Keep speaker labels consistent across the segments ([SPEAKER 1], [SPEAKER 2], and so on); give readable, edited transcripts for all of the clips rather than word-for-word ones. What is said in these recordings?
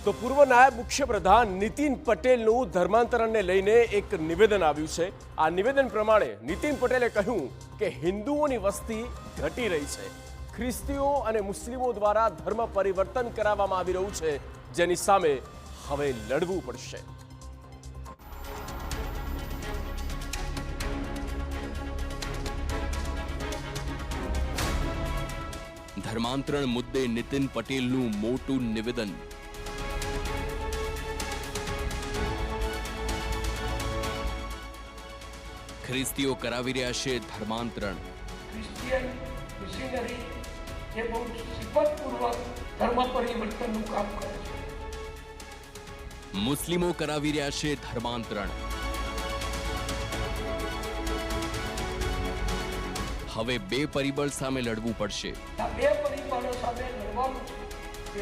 [SPEAKER 1] તો પૂર્વ નાયબ મુખ્યપ્રધાન નીતિન પટેલનું ધર્માંતરણને લઈને એક નિવેદન આવ્યું છે। આ નિવેદન પ્રમાણે નીતિન પટેલે કહ્યું કે હિન્દુઓની વસ્તી ઘટી રહી છે, ખ્રિસ્તીઓ અને મુસ્લિમો દ્વારા ધર્મ પરિવર્તન કરાવવામાં આવી રહ્યું છે, જેની સામે હવે લડવું પડશે।
[SPEAKER 2] ધર્માંતરણ મુદ્દે નીતિન પટેલનું મોટું નિવેદન। ખ્રિસ્તીઓ કરાવી રહ્યા છે ધર્માંતરણ।
[SPEAKER 3] ક્રિશ્ચિયન મિશનરી એ બહુ સિફતપૂર્વક ધર્મ પરિવર્તનનું કામ કરે છે।
[SPEAKER 2] મુસ્લિમો કરાવી રહ્યા છે ધર્માંતરણ। હવે બે પરિબળ સામે લડવું પડશે।
[SPEAKER 3] આ બે પરિબળો સામે લડવાનું છે,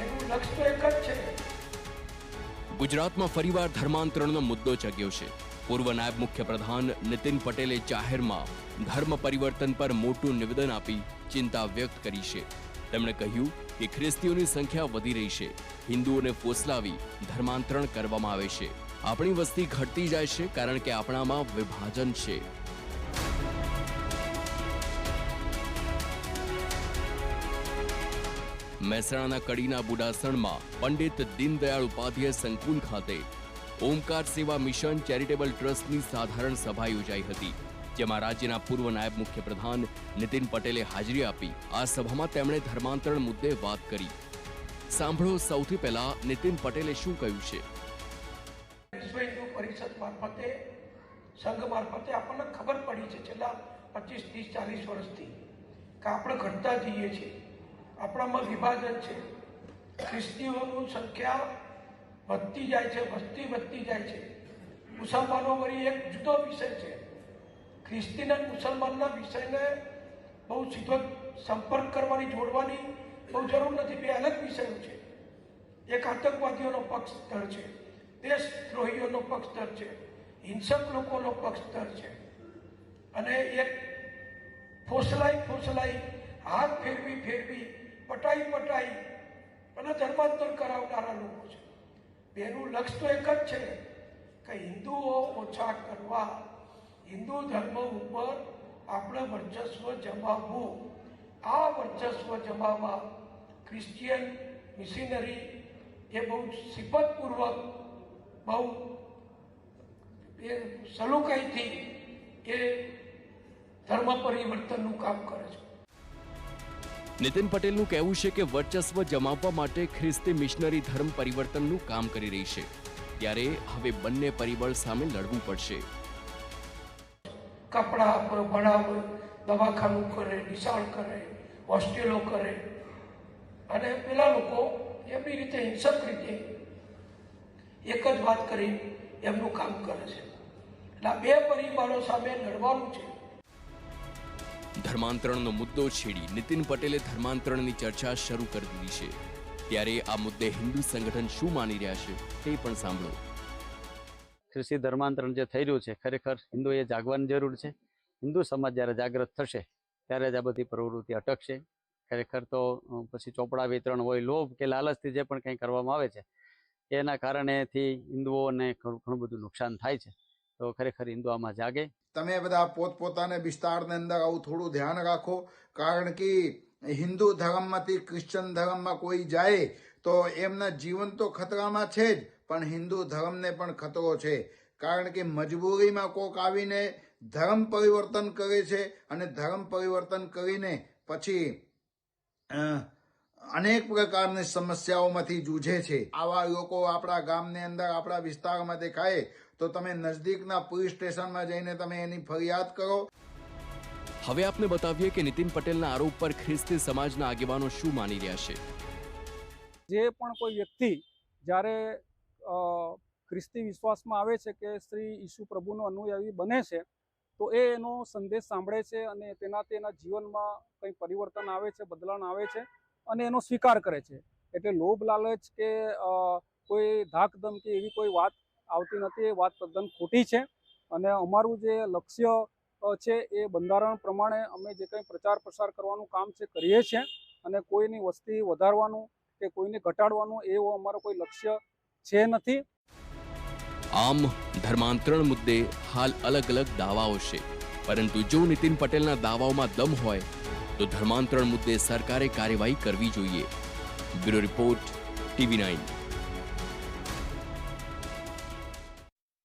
[SPEAKER 3] એનું લક્ષ્ય તો એક જ છે।
[SPEAKER 2] ગુજરાતમાં ફરીવાર ધર્માંતરણનો મુદ્દો ચગ્યો છે। પૂર્વ નાયબ મુખ્યપ્રધાન નીતિન પટેલે જાહેરમાં ધર્મ પરિવર્તન પર મોટું નિવેદન આપી ચિંતા વ્યક્ત કરી છે। તેમણે કહ્યું કે ખ્રિસ્તીઓની સંખ્યા વધી રહી છે, હિન્દુઓને ફોસલાવી ધર્માંતરણ કરવામાં આવે છે। આપણી વસ્તી ઘટતી જાય છે કારણ કે આપણામાં વિભાજન છે। મહેસાણાના કડીના બુડાસણમાં પંડિત દીનદયાળ ઉપાધ્યાય સંકુલ ખાતે ઓમકાર સેવા મિશન ચેરિટેબલ ટ્રસ્ટની સાધારણ સભા યોજાઈ હતી, જેમાં રાજ્યના પૂર્વ નાયબ મુખ્યપ્રધાન નીતિન પટેલે હાજરી આપી। આ સભામાં તેમણે ધર્માંતરણ મુદ્દે વાત કરી। સાંભળો સૌથી પહેલા નીતિન પટેલે શું કહ્યું છે।
[SPEAKER 3] વિશ્વ હિન્દુ પરિષદ મારફતે, સંઘ મારફતે આપણને ખબર પડી છે છેલ્લા 25, 30, 40 વર્ષથી કે આપણે ઘટતા જઈએ છીએ, આપણામાં વિભાજન છે, ખ્રિસ્તીઓની સંખ્યા વધતી જાય છે, વસ્તી વધતી જાય છે। મુસલમાનો વળી એક જુદો વિષય છે। ખ્રિસ્તી અને મુસલમાનના વિષયને બહુ સીધો સંપર્ક કરવાની, જોડવાની બહુ જરૂર નથી, બે અલગ વિષયો છે। એક આતંકવાદીઓનો પક્ષધર છે, દેશદ્રોહીઓનો પક્ષધર છે, હિંસક લોકોનો પક્ષધર છે, અને એક ફોસલાઈ હાથ ફેરવી પટાઈ અને ધર્માંતર કરાવનારા લોકો છે। બેનું લક્ષ્ય તો એક જ છે કે હિન્દુઓ ઓછા કરવા, હિન્દુ ધર્મ ઉપર આપણે વર્ચસ્વ જમાવવું। આ વર્ચસ્વ જમાવવા ક્રિશ્ચિયન મિશનરી એ બહુ સિફતપૂર્વક, બહુ સલુકાઈથી એ ધર્મ પરિવર્તનનું કામ કરે છે।
[SPEAKER 2] નીતિન પટેલનું કહેવું છે કે વર્ચસ્વ જમાવવા માટે ખ્રિસ્તી મિશનરી ધર્મ પરિવર્તનનું કામ કરી રહી છે, ત્યારે હવે બંને પરિબળ સામે લડવું પડશે।
[SPEAKER 3] કપડા પર ભણાવે, દવાખાનું કરે, નિશાળ કરે, હોસ્ટેલો કરે, અને પેલા લોકો એમની રીતે હિંસક રીતે એક જ વાત કરી એમનું કામ કરે છે। એટલે આ બે પરિબળો સામે લડવાનું છે।
[SPEAKER 2] ધર્માંતરણનો મુદ્દો છેડી નીતિન પટેલે ધર્માંતરણની ચર્ચા શરૂ કરી દીધી છે, ત્યારે આ મુદ્દે હિન્દુ સંગઠન શું માની રહ્યા છે તે પણ સાંભળો।
[SPEAKER 4] ખ્રિસ્તી ધર્માંતરણ જે થઈ રહ્યું છે, ખરેખર હિન્દુએ જાગવાની જરૂર છે। હિન્દુ સમાજ જ્યારે જાગૃત થશે ત્યારે જ આ બધી પ્રવૃત્તિ અટકશે। ખરેખર તો પછી ચોપડા વિતરણ હોય, લોભ કે લાલચથી જે પણ કંઈ કરવામાં આવે છે એના કારણેથી હિન્દુઓને ઘણું બધું નુકસાન થાય છે। તો ખરેખર હિન્દુ આમાં જાગે।
[SPEAKER 5] તમે બધા પોતપોતાને વિસ્તારની અંદર આવું થોડું ધ્યાન રાખો, કારણ કે હિન્દુ ધર્મમાંથી ક્રિશ્ચન ધર્મમાં કોઈ જાય તો એમના જીવન તો ખતરામાં છે જ, પણ હિન્દુ ધર્મને પણ ખતરો છે, કારણ કે મજબૂરીમાં કોક આવીને ધર્મ પરિવર્તન કરે છે અને ધર્મ પરિવર્તન કરીને પછી અનેક પ્રકારની સમસ્યાઓમાંથી જૂझે છે। આવા લોકો આપણા ગામની અંદર, આપણા વિસ્તારમાં દેખાય તો તમે નજદીકના પોલીસ સ્ટેશનમાં જઈને તમે એની ફરિયાદ કરો।
[SPEAKER 2] હવે આપને બતાવીએ કે નીતિન પટેલના આરોપ પર ખ્રિસ્તી સમાજના આગેવાનો શું માની રહ્યા છે।
[SPEAKER 6] જે પણ કોઈ વ્યક્તિ જ્યારે ખ્રિસ્તી વિશ્વાસમાં આવે છે કે શ્રી ઈસુ પ્રભુનો અનુયાયી બને છે, તો એનો સંદેશ સાંભળે છે અને તેનાથી એના જીવનમાં કંઈ પરિવર્તન આવે છે, બદલાણ આવે છે અને એનો સ્વીકાર કરે છે। એટલે લોભ લાલચ કે કોઈ ધાક ધમકી એવી કોઈ વાત આવતી નથી। એ વાત તદ્દન ખોટી છે અને અમારું જે લક્ષ્ય છે એ બંધારણ પ્રમાણે અમે જે કંઈ પ્રચાર પ્રસાર કરવાનું કામ છે કરીએ છીએ, અને કોઈની વસ્તી વધારવાનું કે કોઈને ઘટાડવાનો એવો અમારો કોઈ લક્ષ્ય છે નથી.
[SPEAKER 2] આમ ધર્માંતરણ મુદ્દે હાલ અલગ અલગ દાવાઓ છે, પરંતુ જો નીતિન પટેલના દાવાઓમાં દમ હોય તો ધર્માંતરણ મુદ્દે સરકારે કાર્યવાહી કરવી જોઈએ. Bureau report, TV9.